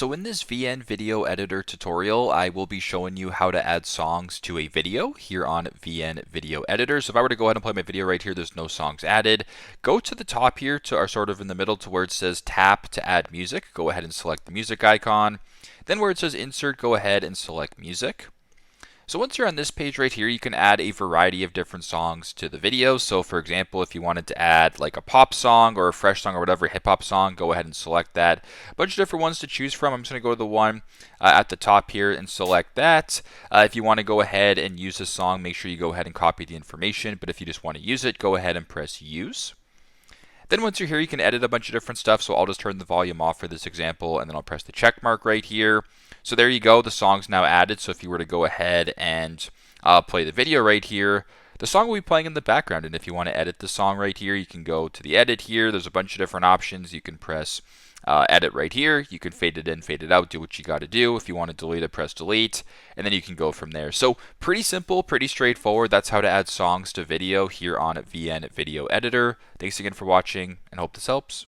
So in this VN video editor tutorial, I will be showing you how to add songs to a video here on VN video editor. So if I were to go ahead and play my video right here, there's no songs added. Go to the top here to, or sort of in the middle to where it says tap to add music. Go ahead and select the music icon. Then where it says insert, go ahead and select music. So once you're on this page right here, you can add a variety of different songs to the video. So for example, if you wanted to add like a pop song or a fresh song or whatever, hip hop song, go ahead and select that. A bunch of different ones to choose from. I'm just going to go to the one at the top here and select that. If you want to go ahead and use this song, make sure you go ahead and copy the information. But if you just want to use it, go ahead and press use. Then once you're here, you can edit a bunch of different stuff. So I'll just turn the volume off for this example, and then I'll press the check mark right here. So there you go. The song's now added. So if you were to go ahead and play the video right here, the song will be playing in the background. And if you want to edit the song right here, you can go to the edit here. There's a bunch of different options. You can press edit right here. You can fade it in, fade it out, do what you got to do. If you want to delete it, press delete, and then you can go from there. So pretty simple, pretty straightforward. That's how to add songs to video here on VN Video Editor. Thanks again for watching, and hope this helps.